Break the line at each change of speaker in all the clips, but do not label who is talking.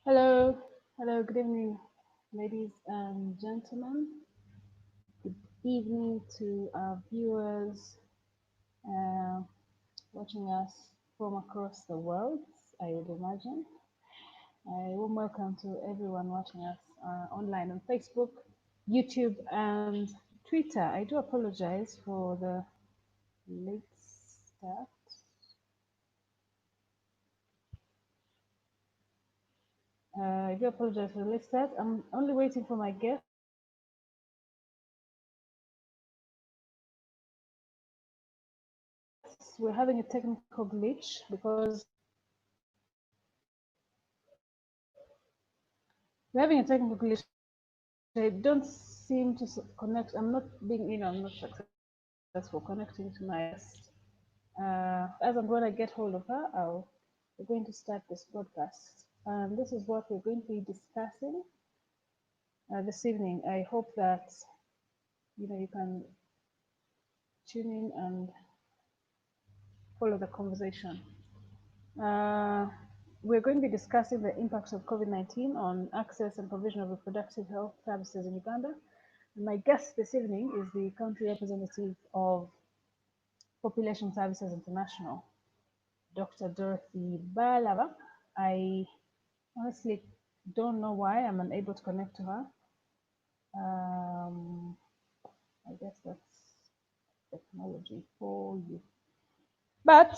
Hello, hello, good evening, ladies and gentlemen. Good evening to our viewers uh, watching us from across the world, I would imagine. A warm welcome to everyone watching us online on Facebook, YouTube, and Twitter. I do apologize for the late start. I do apologize for the late start. I'm only waiting for my guests. We're having a technical glitch because we're having a technical glitch. I don't seem to connect. I'm not I'm not successful connecting to my guest. As I'm going to get hold of her, we're going to start this broadcast. And this is what we're going to be discussing this evening. I hope that you can tune in and follow the conversation. Uh, we're going to be discussing the impacts of COVID-19 on access and provision of reproductive health services in Uganda. My guest this evening is the country representative of Population Services International, Dr. Dorothy Balaba. I honestly don't know why I'm unable to connect to her. Um, I guess that's technology for you. But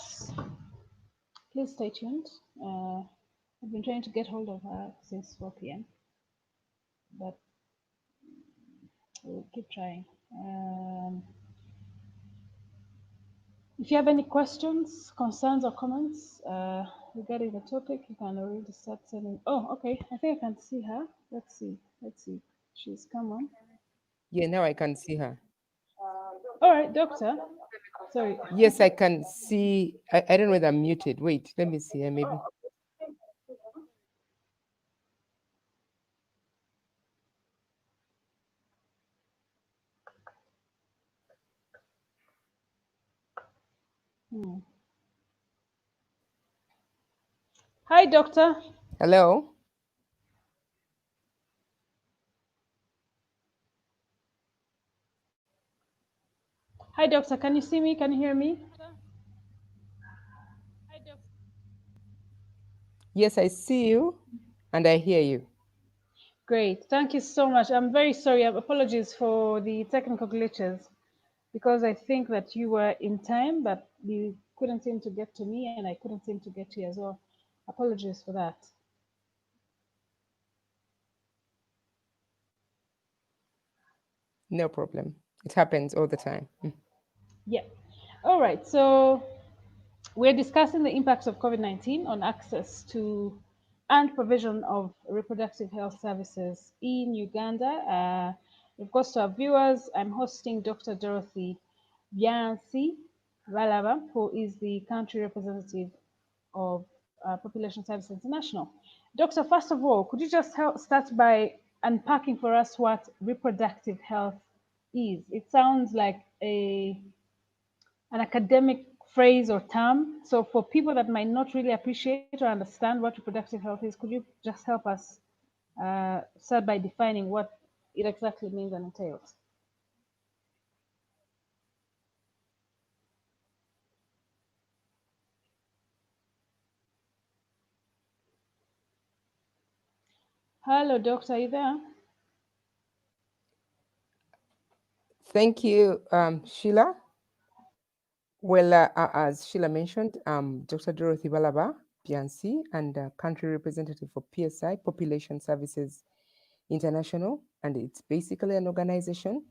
please stay tuned. I've been trying to get hold of her since 4 p.m., but we'll keep trying. If you have any questions, concerns, or comments regarding the topic, you can already start sending. Oh, okay. I think I can see her. Let's see. Let's see. She's come on.
Yeah, now I can see her.
All right, doctor. Sorry.
Yes, I can see. I don't know whether I'm muted. Wait, let me see. Maybe.
Hmm. Hi, doctor.
Hello?
Hi, doctor. Can you see me? Can you hear me?
Yes, I see you and I hear you.
Great. Thank you so much. I'm very sorry. Apologies for the technical glitches because I think that you were in time, but you couldn't seem to get to me, and I couldn't seem to get to you as well. Apologies for that.
No problem. It happens all the time.
Yeah. All right. So we're discussing the impacts of COVID-19 on access to and provision of reproductive health services in Uganda. Of course, to our viewers, I'm hosting Dr. Dorothy Byansi Balaba, who is the country representative of Population Services International. Doctor, first of all, could you just start by unpacking for us what reproductive health is? It sounds like an academic phrase or term. So for people that might not really appreciate or understand what reproductive health is, could you just help us start by defining what it exactly means and entails? Hello, doctor, are you there?
Thank you, Sheila. Well, as Sheila mentioned, Dr. Dorothy Balaba, PNC, and country representative for PSI, Population Services International. And it's basically an organization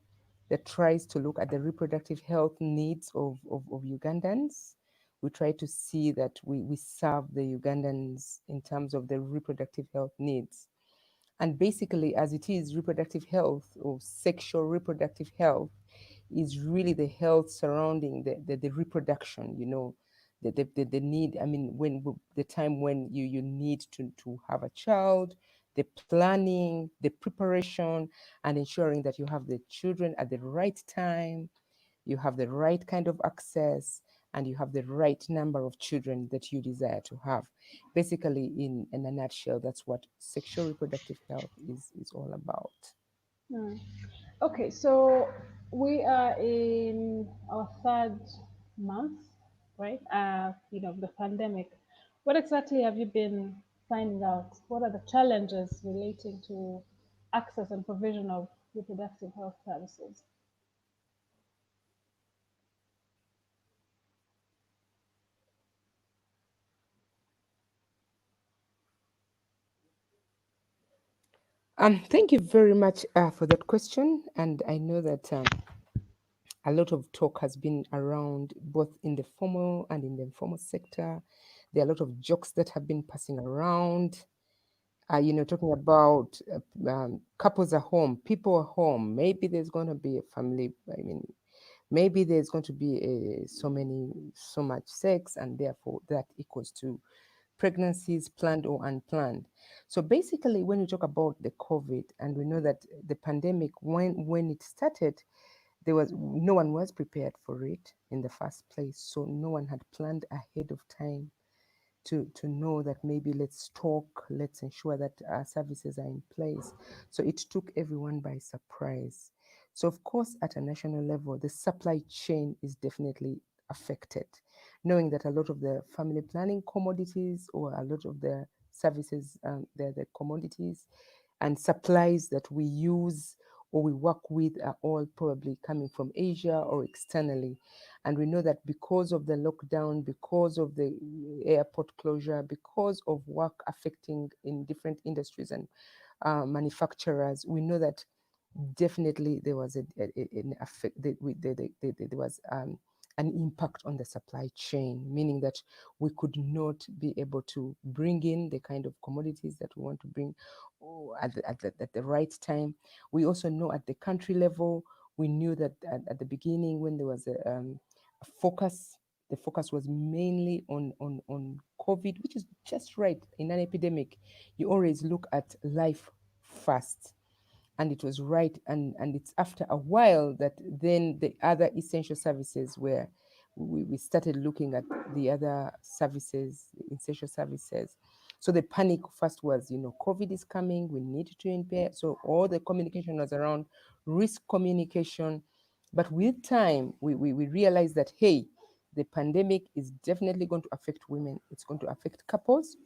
that tries to look at the reproductive health needs of Ugandans. We try to see that we serve the Ugandans in terms of the reproductive health needs. And basically, as it is, reproductive health or sexual reproductive health is really the health surrounding the reproduction, the need. I mean, the time when you need to have a child, the planning, the preparation, and ensuring that you have the children at the right time, you have the right kind of access, and you have the right number of children that you desire to have. Basically, in a nutshell, that's what sexual reproductive health is all about.
Mm. Okay, so we are in our third month, right? The pandemic. What exactly have you been finding out? What are the challenges relating to access and provision of reproductive health services?
Thank you very much for that question. And I know that a lot of talk has been around both in the formal and in the informal sector. There are a lot of jokes that have been passing around, talking about couples at home, people at home. Maybe there's going to be a family. I mean, maybe there's going to be so much sex, and therefore that equals to pregnancies, planned or unplanned. So basically, when we talk about the COVID, and we know that the pandemic, when it started, there was no one was prepared for it in the first place. So no one had planned ahead of time to know that maybe let's talk, let's ensure that our services are in place. So it took everyone by surprise. So of course, at a national level, the supply chain is definitely affected, knowing that a lot of the family planning commodities or a lot of the services, the commodities and supplies that we use or we work with are all probably coming from Asia or externally. And we know that because of the lockdown, because of the airport closure, because of work affecting in different industries and manufacturers, we know that definitely there was an effect, there was an impact on the supply chain, meaning that we could not be able to bring in the kind of commodities that we want to bring at the right time. We also know at the country level, we knew that at the beginning when there was a focus, the focus was mainly on COVID, which is just right. In an epidemic, you always look at life first, and it was right. And it's after a while that then the other essential services where we started looking at the other services, essential services. So the panic first was, COVID is coming, we need to impair. So all the communication was around risk communication. But with time, we realized that, hey, the pandemic is definitely going to affect women. It's going to affect couples.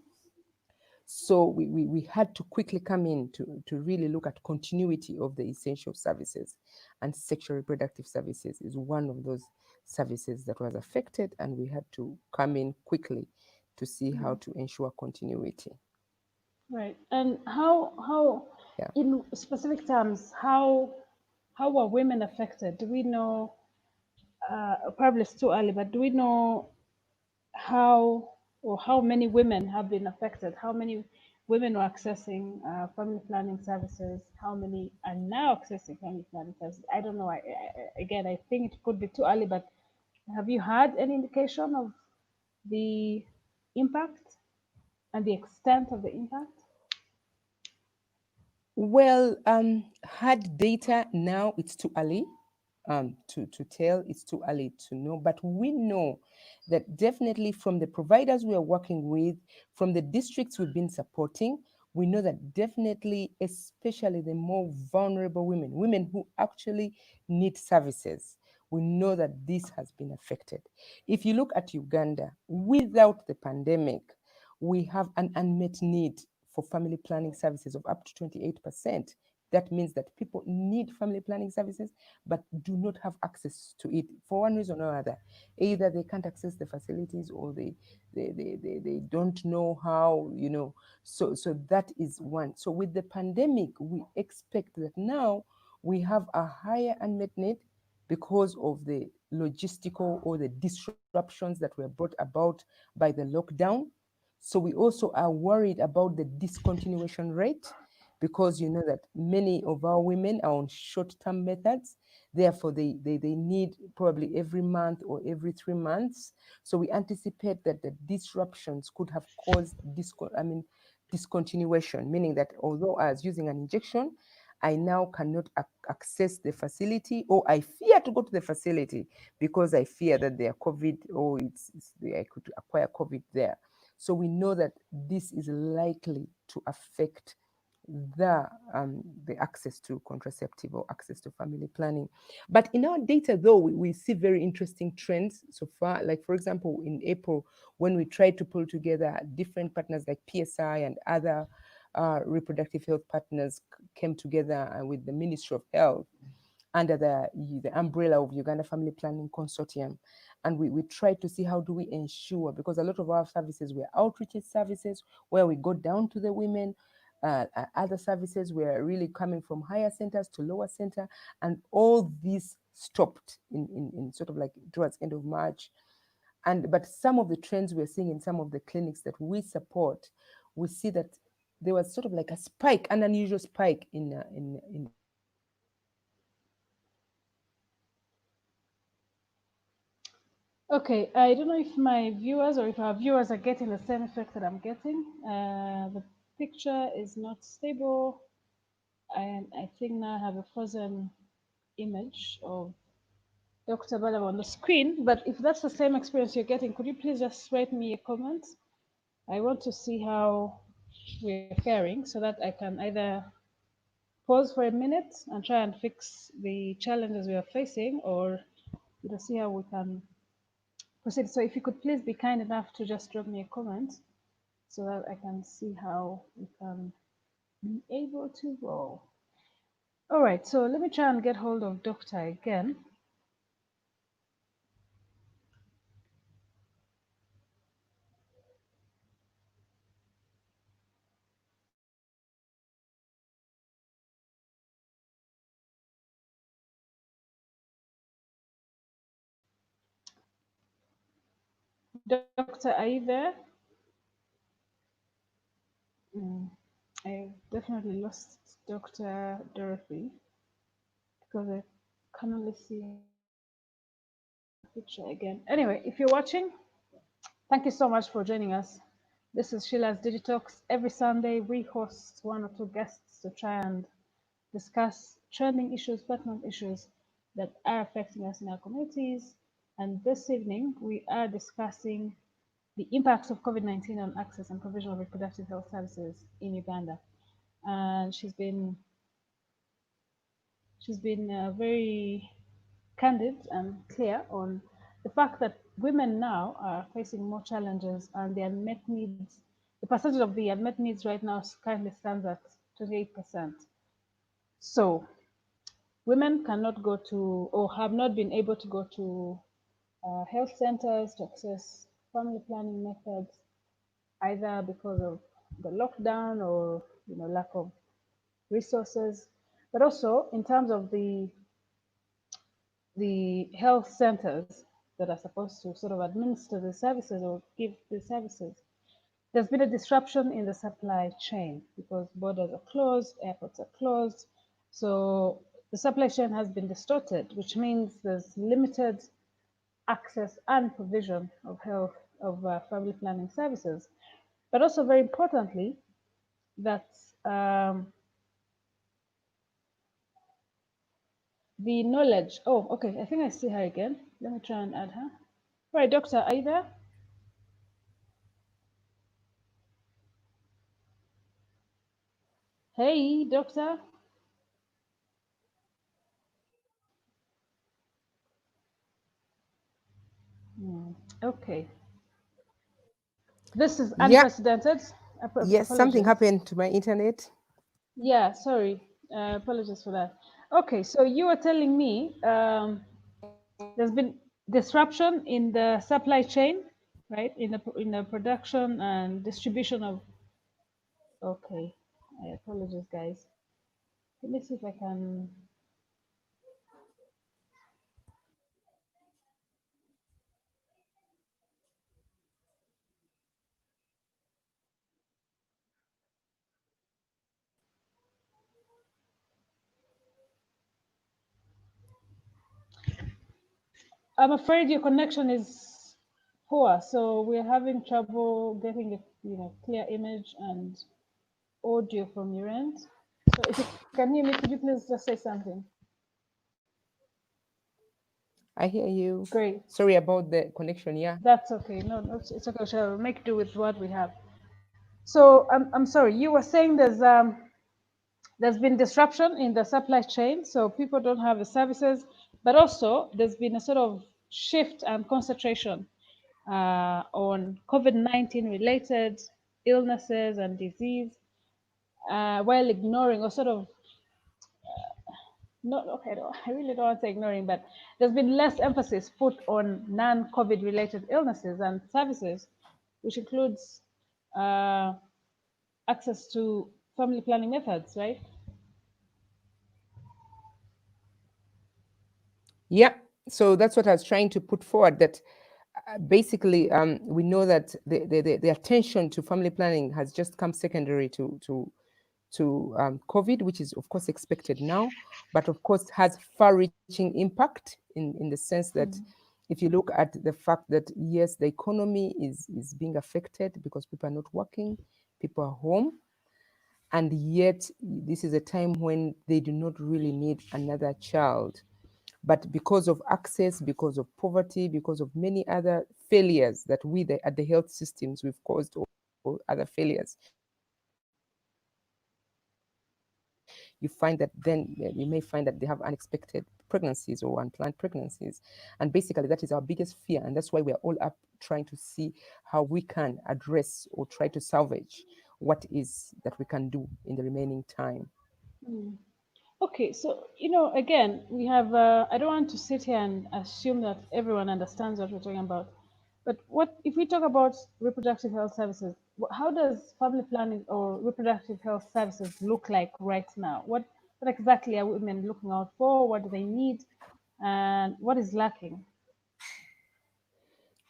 So we had to quickly come in to really look at continuity of the essential services. And sexual reproductive services is one of those services that was affected, and we had to come in quickly to see how
Mm.
to ensure continuity.
Right. And how
Yeah.
in specific terms, how are women affected? Do we know? Probably it's too early, but do we know how or how many women have been affected? How many women are accessing family planning services? How many are now accessing family planning services? I don't know. Again, I think it could be too early, but have you had any indication of the impact and the extent of the impact?
Well, hard data now, it's too early to tell, it's too early to know, but we know that definitely from the providers we are working with, from the districts we've been supporting, we know that definitely, especially the more vulnerable women who actually need services, we know that this has been affected. If you look at Uganda, without the pandemic, we have an unmet need for family planning services of up to 28%. That means that people need family planning services but do not have access to it for one reason or other. Either they can't access the facilities, or they don't know how, So that is one. So with the pandemic, we expect that now we have a higher unmet need because of the logistical or the disruptions that were brought about by the lockdown. So we also are worried about the discontinuation rate, because you know that many of our women are on short-term methods. Therefore, they need probably every month or every 3 months. So we anticipate that the disruptions could have caused discontinuation, meaning that although I was using an injection, I now cannot access the facility, or I fear to go to the facility because I fear that they are COVID, or I could acquire COVID there. So we know that this is likely to affect the access to contraceptive or access to family planning. But in our data, though, we see very interesting trends so far. Like, for example, in April, when we tried to pull together different partners like PSI and other reproductive health partners came together with the Ministry of Health under the umbrella of Uganda Family Planning Consortium. And we tried to see how do we ensure, because a lot of our services were outreach services where we go down to the women. Other services were really coming from higher centers to lower center, and all this stopped in sort of like towards end of March. But some of the trends we're seeing in some of the clinics that we support, we see that there was sort of like a spike, an unusual spike in
Okay, I don't know if my viewers or if our viewers are getting the same effect that I'm getting. The picture is not stable, and I think now I have a frozen image of Dr. Balaba on the screen. But if that's the same experience you're getting, could you please just write me a comment? I want to see how we're faring so that I can either pause for a minute and try and fix the challenges we are facing, or see how we can proceed. So if you could please be kind enough to just drop me a comment so that I can see how we can be able to roll. All right, so let me try and get hold of Doctor again. Doctor, are you there? Mm, I definitely lost Dr. Dorothy because I can only see her picture again. Anyway, if you're watching, thank you so much for joining us. This is Sheila's Digitalks. Every Sunday, we host one or two guests to try and discuss trending issues, pertinent issues that are affecting us in our communities. And this evening, we are discussing the impacts of COVID-19 on access and provision of reproductive health services in Uganda. And she's been very candid and clear on the fact that women now are facing more challenges, and the unmet needs, the percentage of the unmet needs right now currently stands at 28%. So women cannot go to, or have not been able to go to, health centers to access family planning methods, either because of the lockdown or lack of resources, but also in terms of the health centers that are supposed to sort of administer the services or give the services. There's been a disruption in the supply chain because borders are closed, airports are closed. So the supply chain has been distorted, which means there's limited access and provision of health, of family planning services. But also, very importantly, that the knowledge. Oh, okay. I think I see her again. Let me try and add her. All right, doctor, are you there? Hey, doctor. Okay. This is
yeah,
unprecedented.
yes, something
Apologies.
happened to my internet.
Yeah, sorry. Apologies for that. Okay, so you were telling me there's been disruption in the supply chain, right? In the production and distribution of. Okay, I apologize, guys. Let me see if I can. I'm afraid your connection is poor, so we're having trouble getting a clear image and audio from your end. So if you can hear me, could you please just say something?
I hear you.
Great.
Sorry about the connection. Yeah.
That's okay. No, no, it's okay. Shall make do with what we have. So I'm sorry. You were saying there's been disruption in the supply chain, so people don't have the services, but also there's been a sort of shift and concentration on COVID-19 related illnesses and disease, while ignoring or sort of not okay. No, I really don't want to say ignoring, but there's been less emphasis put on non-COVID related illnesses and services, which includes uh, access to family planning methods, right?
Yeah. So that's what I was trying to put forward, that basically we know that the attention to family planning has just come secondary to COVID, which is of course expected now, but of course has far-reaching impact in the sense that if you look at the fact that yes, the economy is being affected because people are not working, people are home, and yet this is a time when they do not really need another child. But because of access, because of poverty, because of many other failures that at the health systems we've caused, or other failures, you find that then you may find that they have unexpected pregnancies or unplanned pregnancies. And basically, that is our biggest fear. And that's why we are all up trying to see how we can address or try to salvage what is that we can do in the remaining time.
Okay, so again, we have. I don't want to sit here and assume that everyone understands what we're talking about. But what if we talk about reproductive health services? How does family planning or reproductive health services look like right now? What exactly are women looking out for? What do they need, and what is lacking?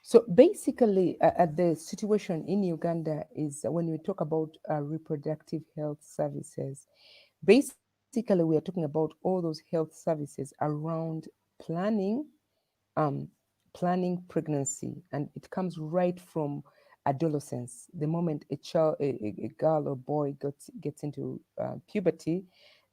So basically, the situation in Uganda is when we talk about reproductive health services, basically we are talking about all those health services around planning, um, planning pregnancy, and it comes right from adolescence. The moment a child, a girl or boy gets into puberty,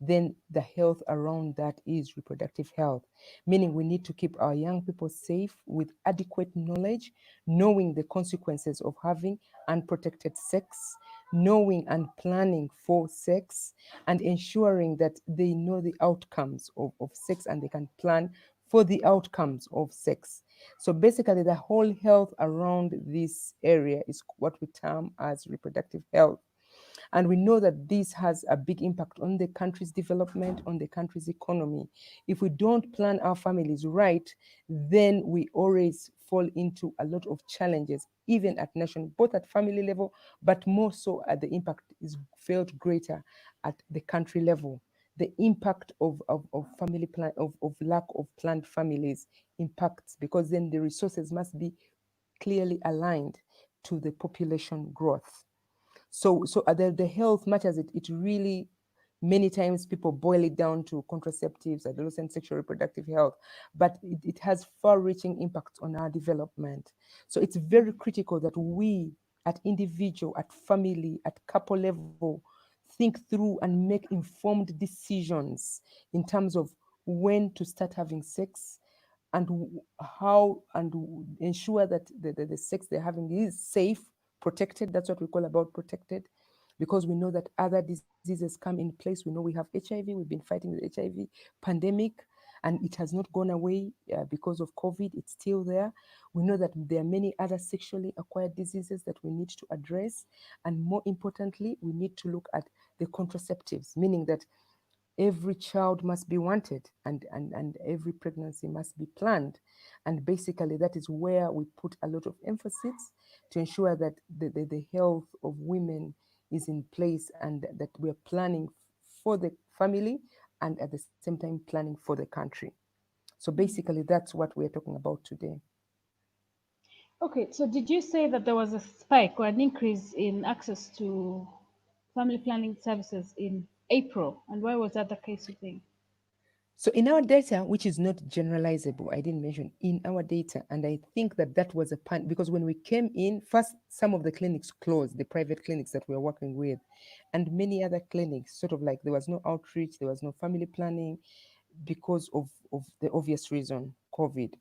then the health around that is reproductive health, meaning we need to keep our young people safe with adequate knowledge, knowing the consequences of having unprotected sex, knowing and planning for sex, and ensuring that they know the outcomes of sex and they can plan for the outcomes of sex. So basically, the whole health around this area is what we term as reproductive health. And we know that this has a big impact on the country's development, on the country's economy. If we don't plan our families right, then we always fall into a lot of challenges, even at national, both at family level, but more so at the impact is felt greater at the country level. The impact of family plan of lack of planned families impacts, because then the resources must be clearly aligned to the population growth. So the health matters. It really, many times people boil it down to contraceptives, adolescent sexual reproductive health, but it has far-reaching impacts on our development. So it's very critical that we, at individual, at family, at couple level, think through and make informed decisions in terms of when to start having sex, and how, and ensure that the sex they're having is safe, protected. That's what we call about protected, because we know that other diseases come in place. We know we have HIV. We've been fighting the HIV pandemic, and it has not gone away because of COVID. It's still there. We know that there are many other sexually acquired diseases that we need to address. And more importantly, we need to look at the contraceptives, meaning that every child must be wanted, and every pregnancy must be planned. And basically, that is where we put a lot of emphasis to ensure that the health of women is in place, and that we are planning for the family, and at the same time planning for the country. So basically, that's what we're talking about today.
Okay, so did you say that there was a spike or an increase in access to family planning services in April? And why was that the case, you think?
So in our data, which is not generalizable, I didn't mention in our data, and I think that that was a pan because when we came in, first some of the clinics closed, the private clinics that we were working with, and many other clinics, sort of like there was no outreach, there was no family planning because of the obvious reason, COVID.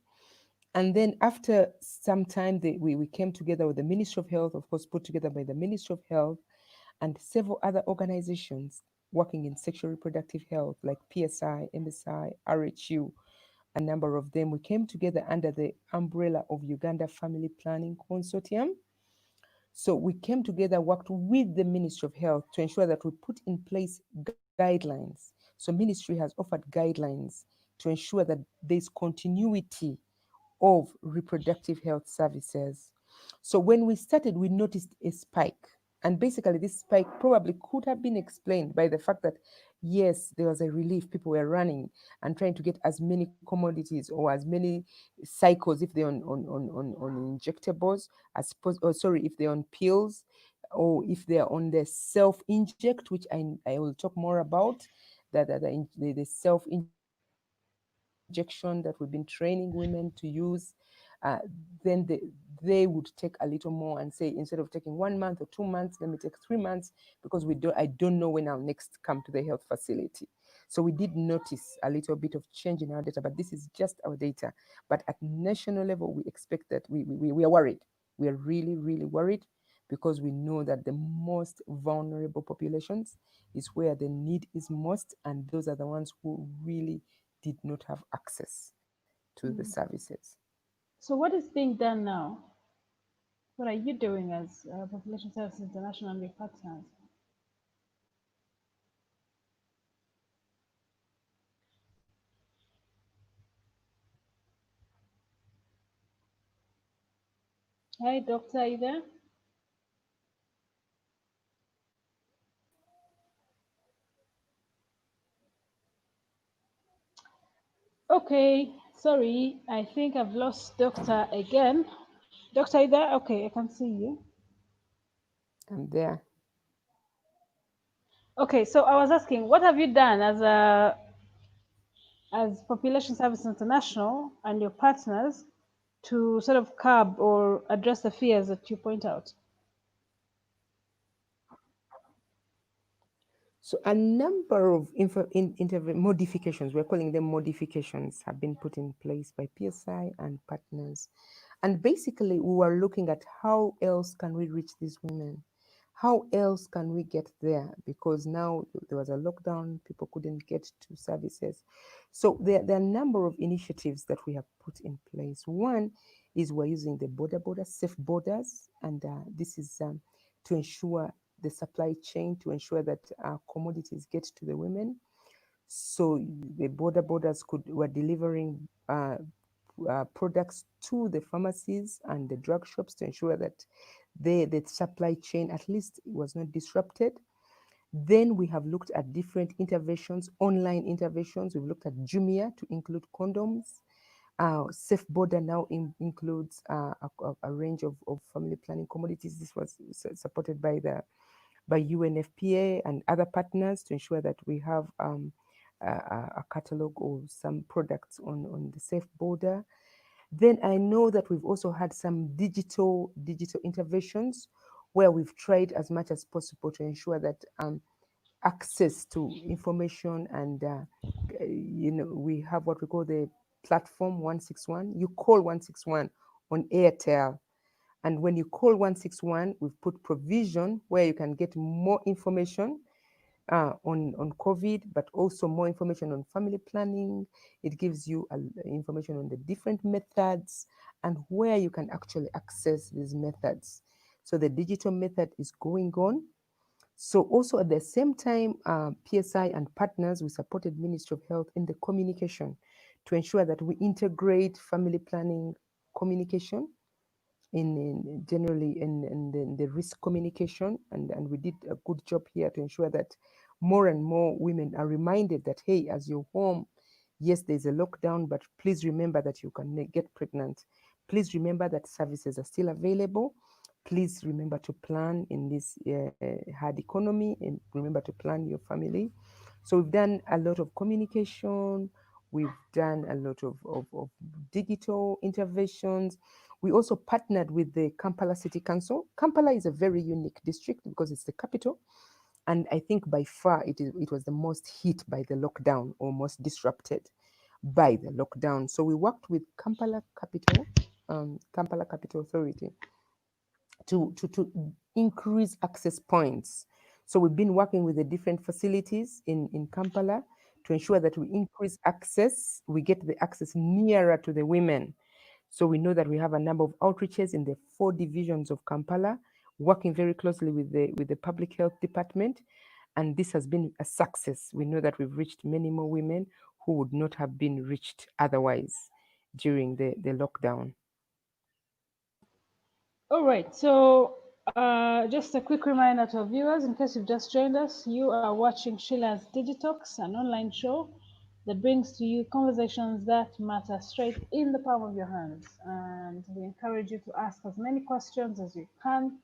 And then after some time, we came together with the Ministry of Health, of course, put together by the Ministry of Health and several other organizations working in sexual reproductive health like PSI, MSI, RHU, a number of them. We came together under the umbrella of Uganda Family Planning Consortium. So we came together, worked with the Ministry of Health to ensure that we put in place guidelines. So ministry has offered guidelines to ensure that there's continuity of reproductive health services. So when we started, we noticed a spike. And basically, this spike probably could have been explained by the fact that, yes, there was a relief. People were running and trying to get as many commodities or as many cycles, if they're on injectables, as or sorry, if they're on pills, or if they're on the self inject, which I will talk more about, the self injection that we've been training women to use, then they would take a little more and say, instead of taking 1 month or 2 months, let me take 3 months because I don't know when I'll next come to the health facility. So we did notice a little bit of change in our data, but this is just our data. But at national level, we expect that we are worried. We are really, really worried because we know that the most vulnerable populations is where the need is most, and those are the ones who really did not have access to the
Mm.
services.
So what is being done now? What are you doing as Population Services International and your partners? Hi, doctor, are you there? Okay, sorry, I think I've lost doctor again. Doctor, are you there? Okay, I can see you.
And there,
Okay, so I was asking, what have you done as Population Service International and your partners to sort of curb or address the fears that you point out?
so a number of modifications, we're calling them modifications, have been put in place by PSI and partners. And basically, we were looking at how else can we reach these women? How else can we get there? Because now there was a lockdown, people couldn't get to services. So there are a number of initiatives that we have put in place. One is we're using the borders, safe borders, and this is to ensure the supply chain, to ensure that commodities get to the women. So the borders were delivering products to the pharmacies and the drug shops to ensure that the supply chain at least was not disrupted. Then we have looked at different interventions, online interventions. We've looked at Jumia to include condoms. Safe Border now includes a range of family planning commodities. This was supported by UNFPA and other partners to ensure that we have a catalog of some products on the Safe Border. Then I know that we've also had some digital interventions where we've tried as much as possible to ensure that access to information and we have what we call the platform 161. You call 161 on Airtel, and when you call 161, we've put provision where you can get more information on COVID, but also more information on family planning. It gives you information on the different methods and where you can actually access these methods. So the digital method is going on. So also at the same time, PSI and partners, we supported Ministry of Health in the communication to ensure that we integrate family planning communication in generally in the risk communication, and we did a good job here to ensure that more and more women are reminded that, hey, as you're home, yes, there's a lockdown, but please remember that you can get pregnant. Please remember that services are still available. Please remember to plan in this hard economy, and remember to plan your family. So we've done a lot of communication. We've done a lot of digital interventions. We also partnered with the Kampala City Council. Kampala is a very unique district because it's the capital. And I think by far it was the most hit by the lockdown or most disrupted by the lockdown. So we worked with Kampala Capital Authority to increase access points. So we've been working with the different facilities in Kampala to ensure that we increase access, we get the access nearer to the women. So we know that we have a number of outreaches in the 4 divisions of Kampala, working very closely with the public health department. And this has been a success. We know that we've reached many more women who would not have been reached otherwise during the lockdown.
All right, so just a quick reminder to our viewers, in case you've just joined us, you are watching Sheila's Digitalks, an online show that brings to you conversations that matter straight in the palm of your hands. And we encourage you to ask as many questions as you can,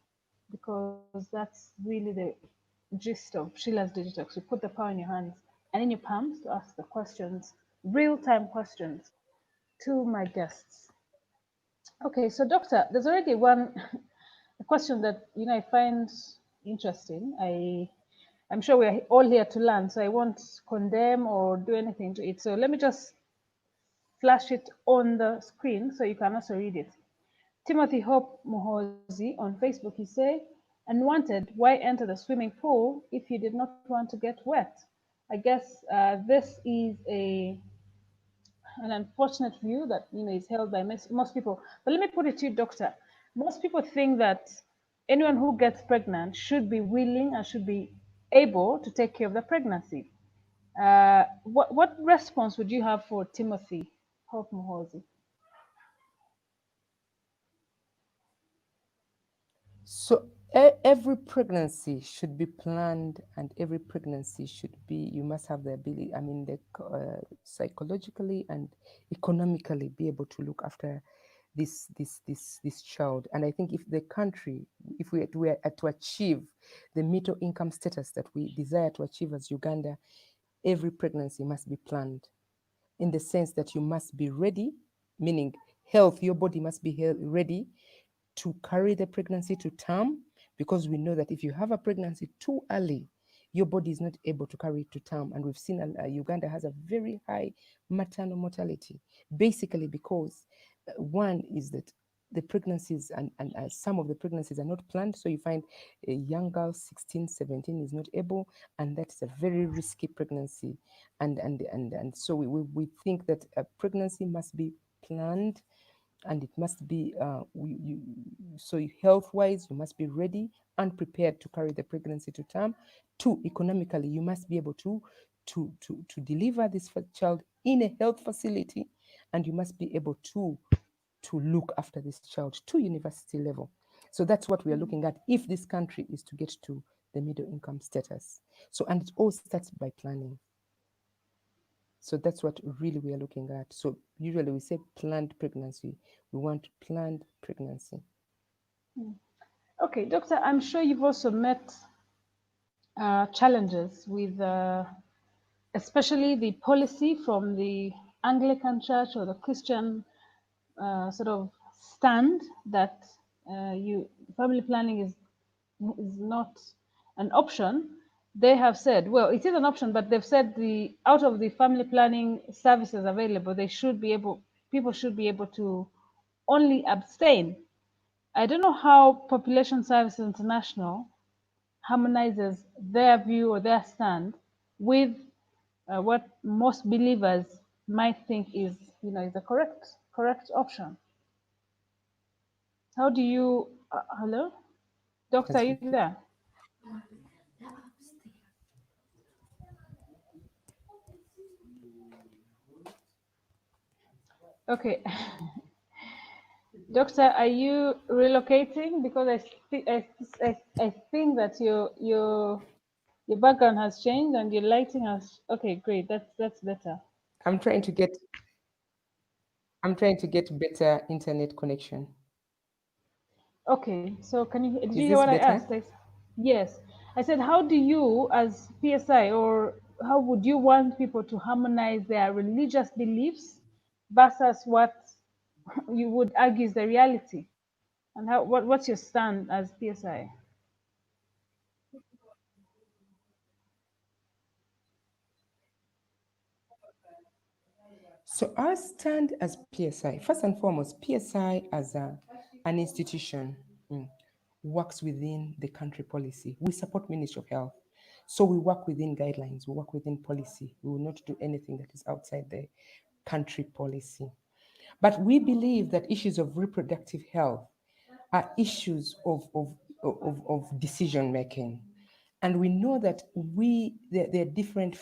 because that's really the gist of Sheila's Digitalks. You put the power in your hands and in your palms to ask the questions, real-time questions, to my guests. Okay, so doctor, there's already one a question that I find interesting. I'm sure we're all here to learn, so I won't condemn or do anything to it. So let me just flash it on the screen so you can also read it. Timothy Hope Muhozi on Facebook, he say, unwanted, why enter the swimming pool if you did not want to get wet? I guess this is an unfortunate view that is held by most people. But let me put it to you, doctor. Most people think that anyone who gets pregnant should be willing and should be able to take care of the pregnancy. What response would you have for Timothy Hope Muhozi?
So every pregnancy should be planned, and every pregnancy should be. You must have the ability. I mean, psychologically and economically be able to look after this child. And I think if the country, if we are to achieve the middle income status that we desire to achieve as Uganda, every pregnancy must be planned in the sense that you must be ready, meaning health. Your body must be ready to carry the pregnancy to term, because we know that if you have a pregnancy too early, your body is not able to carry it to term. And we've seen Uganda has a very high maternal mortality, basically because one is that the pregnancies and some of the pregnancies are not planned. So you find a young girl, 16, 17, is not able, and that's a very risky pregnancy. And so we think that a pregnancy must be planned, and it must be health wise you must be ready and prepared to carry the pregnancy to term. Two, economically, you must be able to deliver this child in a health facility, and you must be able to look after this child to university level. So that's what we are looking at if this country is to get to the middle income status. So, and it all starts by planning. So that's what really we are looking at. So usually we say planned pregnancy. We want planned pregnancy.
Okay, doctor, I'm sure you've also met challenges with especially the policy from the Anglican Church or the Christian sort of stand that family planning is not an option. They have said, well, it is an option, but they've said the out of the family planning services available, people should be able to only abstain. I don't know how Population Services International harmonizes their view or their stand with what most believers might think is the correct option. How do you? Hello, doctor, are
Yes,
you there? Okay, doctor, are you relocating? Because I think that your background has changed and your lighting has. Okay, great. That's better.
I'm trying to get I'm trying to get better internet connection.
Okay, so can you did you
Is
hear
this
what I
better?
asked? Yes, I said, how do you, as PSI or how would you want people to harmonize their religious beliefs versus what you would argue is the reality? And what's your stand as PSI?
So our stand as PSI, first and foremost, PSI as an institution works within the country policy. We support Ministry of Health. So we work within guidelines, we work within policy. We will not do anything that is outside the country policy. But we believe that issues of reproductive health are issues of decision making. And we know that there are different,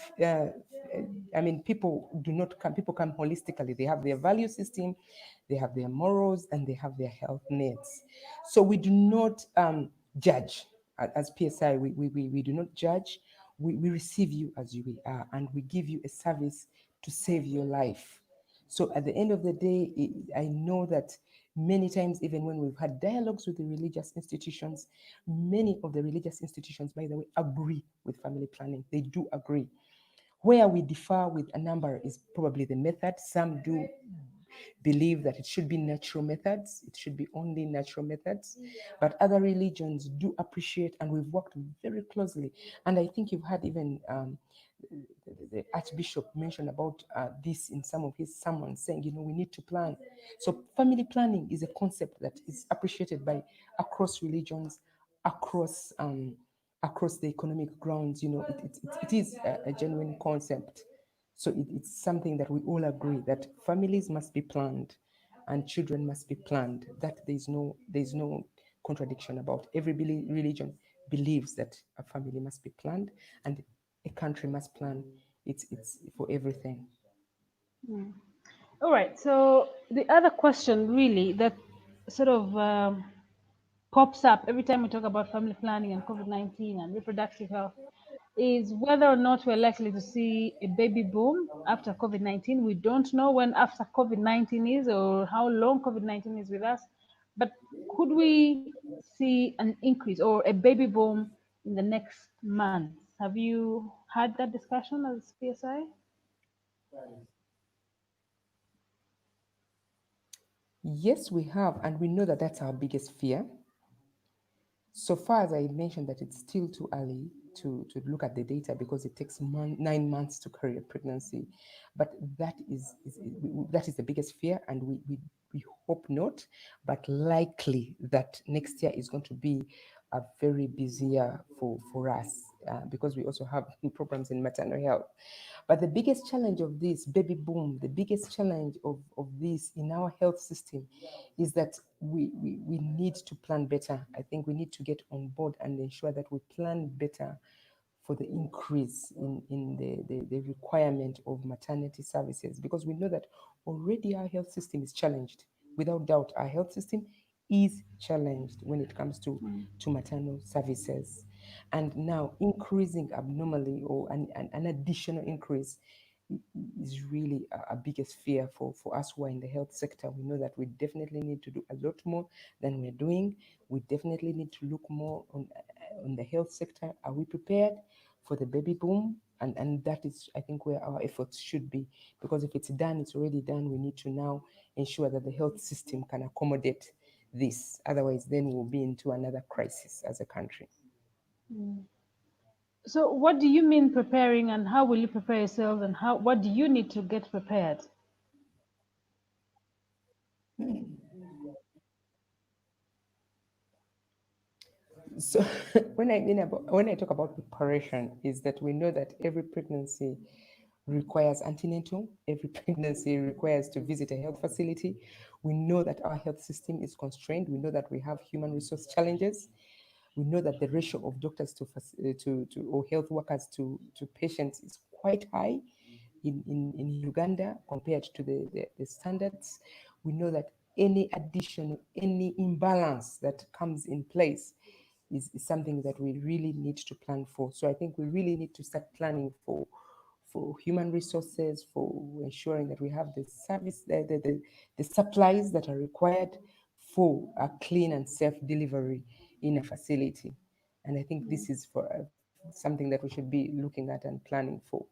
people do not come, people come holistically. They have their value system, they have their morals, and they have their health needs. So we do not judge. As PSI, we do not judge. We receive you as you are, and we give you a service to save your life. So at the end of the day, I know that many times, even when we've had dialogues with the religious institutions, many of the religious institutions, by the way, agree with family planning. They do agree. Where we differ with a number is probably the method. Some do believe that it should be natural methods, it should be only natural methods. But other religions do appreciate, and we've worked very closely. And I think you've had even the Archbishop mentioned about this in some of his sermons, saying, we need to plan. So family planning is a concept that is appreciated by across religions, across across the economic grounds. It is a genuine concept. So it's something that we all agree that families must be planned and children must be planned. That there's no contradiction about. Every religion believes that a family must be planned and a country must plan. It's for everything.
Mm. All right. So the other question, really, that sort of pops up every time we talk about family planning and COVID-19 and reproductive health is whether or not we're likely to see a baby boom after COVID-19. We don't know when after COVID-19 is or how long COVID-19 is with us, but could we see an increase or a baby boom in the next month? Have you had that discussion as PSI?
Yes, we have, and we know that that's our biggest fear. So far as I mentioned that it's still too early to look at the data because it takes 9 months to carry a pregnancy. But that is the biggest fear, and we hope not, but likely that next year is going to be a very busy year for us because we also have programs in maternal health. But the biggest challenge of this baby boom, the biggest challenge of this in our health system is that we need to plan better. I think we need to get on board and ensure that we plan better for the increase in the requirement of maternity services, because we know that already our health system is challenged. Without doubt, our health system is challenged when it comes to maternal services. And now increasing abnormally, or an additional increase, is really a biggest fear for us who are in the health sector. We know that we definitely need to do a lot more than we're doing. We definitely need to look more on the health sector. Are we prepared for the baby boom? And that is, I think, where our efforts should be. Because if it's done, it's already done. We need to now ensure that the health system can accommodate this. Otherwise, then we'll be into another crisis as a country.
Mm. So, what do you mean preparing, and how will you prepare yourself, and what do you need to get prepared?
So when I talk about preparation, is that we know that every pregnancy requires antenatal. Every pregnancy requires to visit a health facility. We know that our health system is constrained. We know that we have human resource challenges. We know that the ratio of doctors to or health workers to patients is quite high in Uganda compared to the standards. We know that any addition, any imbalance that comes in place is something that we really need to plan for. So I think we really need to start planning for human resources, for ensuring that we have the service, the supplies that are required for a clean and safe delivery in a facility. And I think this is for something that we should be looking at and planning for.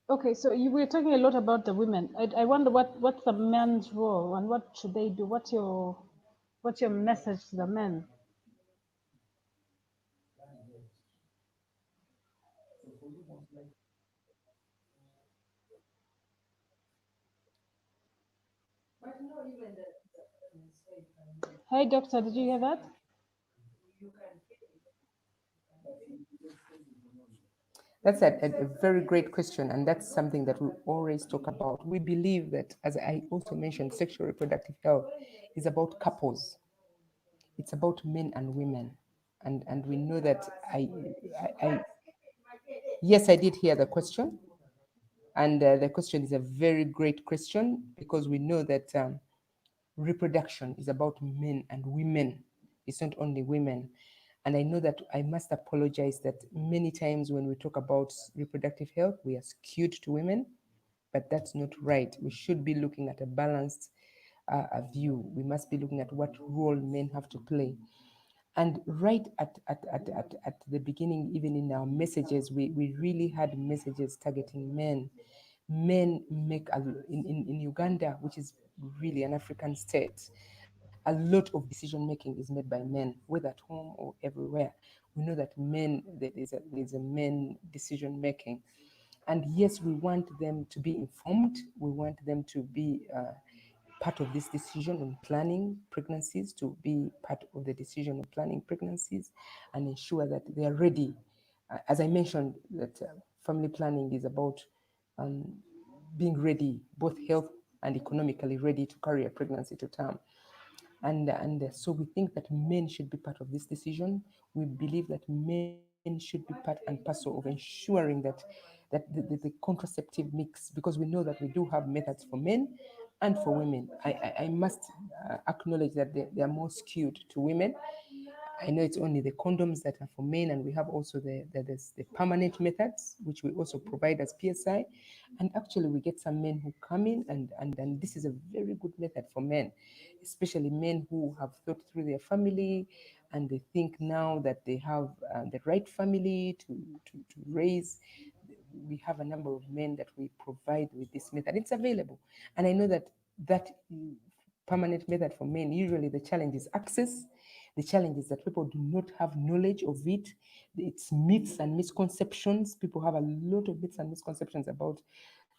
Okay, so you were talking a lot about the women. I wonder what's the men's role and what should they do? What's your message to the men? Hi, doctor. Did you hear that?
That's a very great question, and that's something that we always talk about. We believe that, as I also mentioned, sexual reproductive health is about couples. It's about men and women, and we know that I yes, I did hear the question, and the question is a very great question because we know that reproduction is about men and women. It's not only women. And I know that I must apologize that many times when we talk about reproductive health, we are skewed to women, but that's not right. We should be looking at a balanced view. We must be looking at what role men have to play. And right at the beginning, even in our messages, we really had messages targeting men. Men make, in Uganda, which is really an African state, a lot of decision making is made by men, whether at home or everywhere. We know that men, there's a men decision making. And yes, we want them to be informed. We want them to be part of this decision on planning pregnancies, to be part of the decision on planning pregnancies and ensure that they are ready. As I mentioned, that family planning is about um, being ready, both health and economically ready to carry a pregnancy to term. And so we think that men should be part of this decision. We believe that men should be part and parcel of ensuring that the contraceptive mix, because we know that we do have methods for men and for women. I must acknowledge that they are more skewed to women. I know it's only the condoms that are for men, and we have also the permanent methods, which we also provide as PSI. And actually, we get some men who come in, and this is a very good method for men, especially men who have thought through their family and they think now that they have the right family to raise. We have a number of men that we provide with this method. It's available. And I know that that permanent method for men, usually the challenge is access. The challenge is that people do not have knowledge of it. It's myths and misconceptions. People have a lot of myths and misconceptions about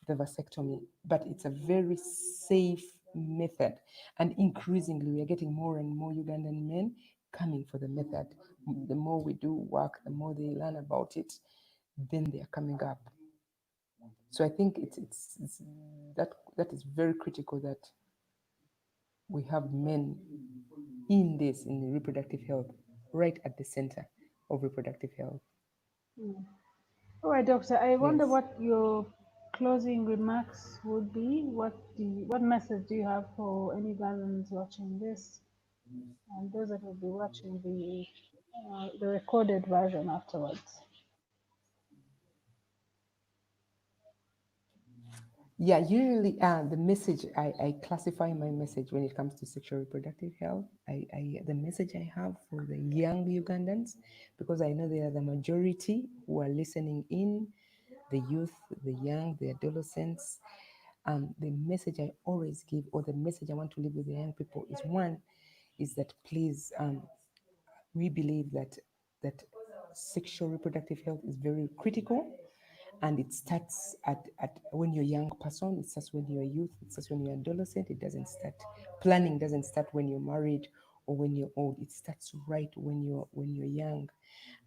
the vasectomy, but it's a very safe method. And increasingly, we are getting more and more Ugandan men coming for the method. The more we do work, the more they learn about it, then they are coming up. So I think it's that is very critical that we have men in this, in the reproductive health, right at the center of reproductive health.
Mm. All right, doctor. I wonder
Yes.
what your closing remarks would be. What message do you have for any Ugandans watching this and those that will be watching the recorded version afterwards?
Yeah, usually the message, I classify my message when it comes to sexual reproductive health. The message I have for the young Ugandans, because I know they are the majority who are listening in, the youth, the young, the adolescents. The message I always give, or the message I want to leave with the young people, is one, is that please, we believe that sexual reproductive health is very critical, and it starts at when you're a young person. It starts when you're a youth. It starts when you're adolescent. It doesn't start, planning doesn't start when you're married or when you're old. It starts right when you're young.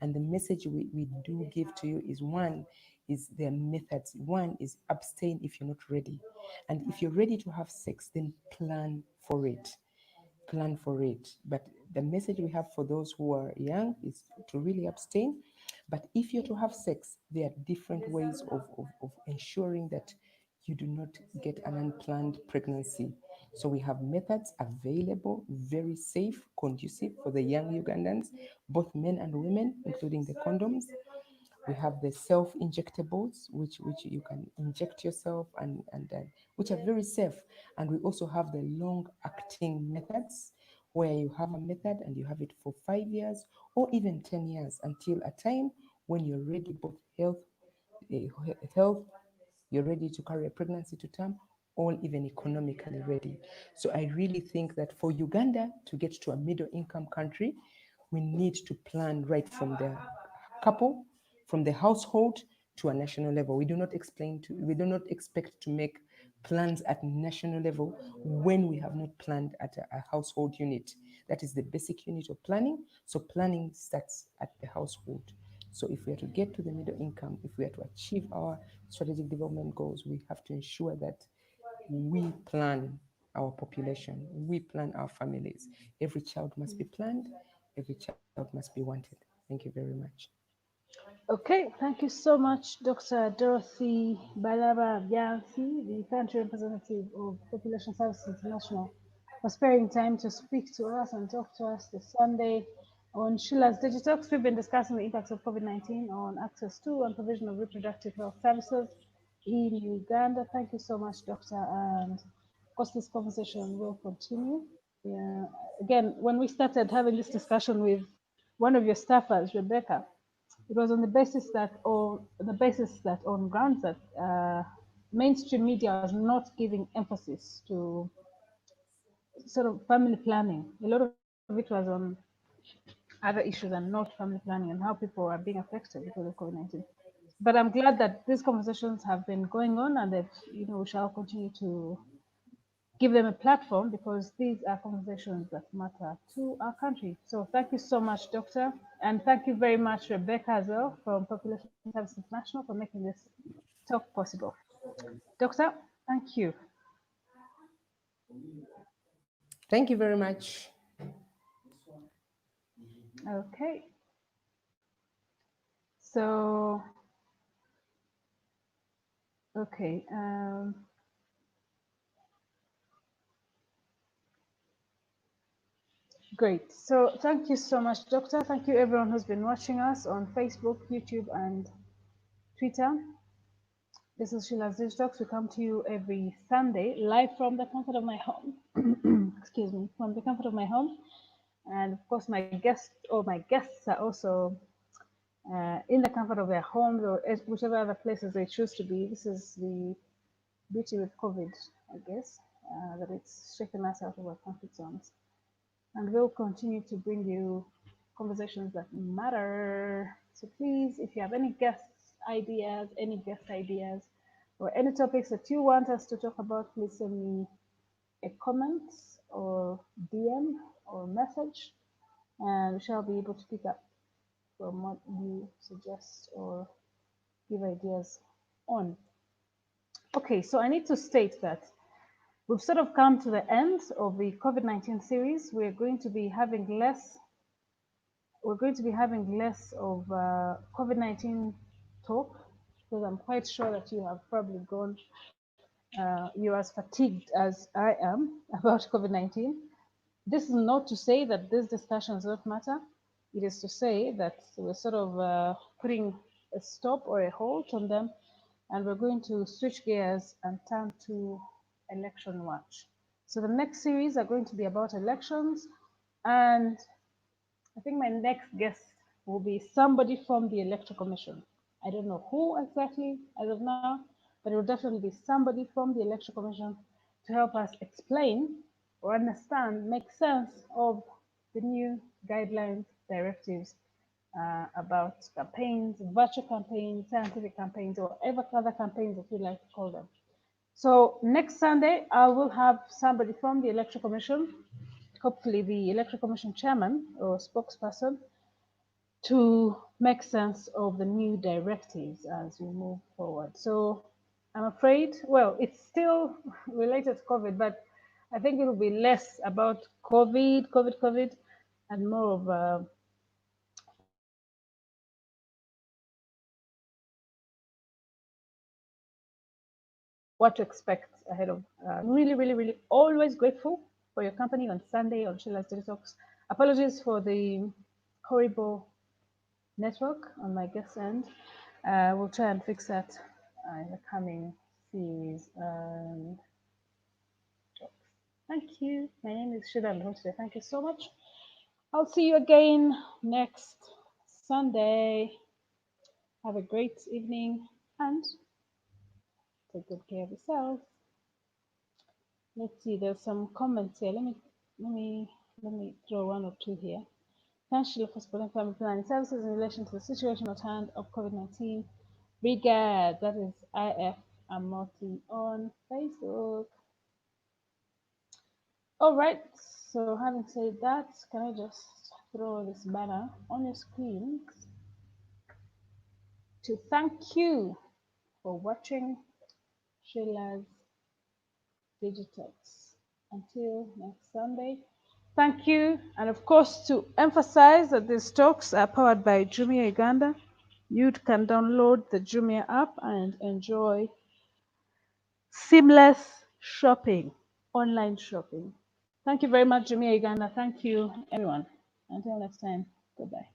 And the message we do give to you is one, is their methods. One is abstain if you're not ready, and if you're ready to have sex, then plan for it. But the message we have for those who are young is to really abstain. But if you're to have sex, there are different ways of ensuring that you do not get an unplanned pregnancy. So we have methods available, very safe, conducive for the young Ugandans, both men and women, including the condoms. We have the self-injectables, which you can inject yourself, and which are very safe. And we also have the long-acting methods, where you have a method and you have it for 5 years or even 10 years until a time when you're ready, both health, you're ready to carry a pregnancy to term, or even economically ready. So I really think that for Uganda to get to a middle income country, we need to plan right from the couple, from the household to a national level. We do not expect to make plans at national level when we have not planned at a household unit. That is the basic unit of planning. So planning starts at the household. So if we are to get to the middle income, if we are to achieve our strategic development goals, we have to ensure that we plan our population, we plan our families. Every child must be planned, every child must be wanted. Thank you very much.
Okay, thank you so much, Dr. Dorothy Balaba Bianchi, the country representative of Population Services International, for sparing time to speak to us and talk to us this Sunday on Sheila's Digitox. We've been discussing the impacts of COVID-19 on access to and provision of reproductive health services in Uganda. Thank you so much, Doctor. And of course, this conversation will continue. Yeah. Again, when we started having this discussion with one of your staffers, Rebecca, it was on the basis that on grounds that mainstream media was not giving emphasis to sort of family planning. A lot of it was on other issues and not family planning and how people are being affected because of COVID-19. But I'm glad that these conversations have been going on and that we shall continue to give them a platform because these are conversations that matter to our country. So thank you so much, Doctor. And thank you very much, Rebecca, as well, from Population Services International for making this talk possible. Doctor, thank you.
Thank you very much.
Okay. So, okay. Great. So thank you so much, Doctor. Thank you, everyone who's been watching us on Facebook, YouTube, and Twitter. This is Sheila's Talks. We come to you every Sunday, live from the comfort of my home. Excuse me, from the comfort of my home. And of course, my guests are also in the comfort of their homes or whichever other places they choose to be. This is the beauty with COVID, I guess, that it's shaken us out of our comfort zones. And we'll continue to bring you conversations that matter. So please, if you have any guest ideas, or any topics that you want us to talk about, please send me a comment or DM or message, and we shall be able to pick up from what you suggest or give ideas on. Okay, so I need to state that we've sort of come to the end of the COVID-19 series. We're going to be having less of COVID-19 talk because I'm quite sure that you have probably you're as fatigued as I am about COVID-19. This is not to say that these discussions don't matter. It is to say that we're sort of putting a stop or a halt on them, and we're going to switch gears and turn to election watch. So the next series are going to be about elections, and I think my next guest will be somebody from the Electoral Commission. I don't know who exactly as of now, but it will definitely be somebody from the Electoral Commission to help us explain or understand, make sense of the new guidelines, directives about campaigns, virtual campaigns, scientific campaigns, or whatever other campaigns that you like to call them. So next Sunday, I will have somebody from the Electoral Commission, hopefully the Electoral Commission chairman or spokesperson, to make sense of the new directives as we move forward. So I'm afraid, well, it's still related to COVID, but I think it will be less about COVID, and more of what to expect ahead of. Really, always grateful for your company on Sunday on Sheila's Daily Talks. Apologies for the horrible network on my guest end. We'll try and fix that in the coming series and talks. Thank you. My name is Shida Alhosle. Thank you so much. I'll see you again next Sunday. Have a great evening and take good care of yourself. Let's see, there's some comments here. Let me throw one or two here. Thanks, Sheila, for supporting family planning services in relation to the situation at hand of COVID-19. Regard, that is IF Amoti on Facebook. All right, so having said that, can I just throw this banner on your screen to thank you for watching Sheila's Digitex. Until next Sunday, thank you. And of course, to emphasize that these talks are powered by Jumia Uganda. You can download the Jumia app and enjoy seamless shopping, online shopping. Thank you very much, Jumia Uganda. Thank you, everyone. Until next time, goodbye.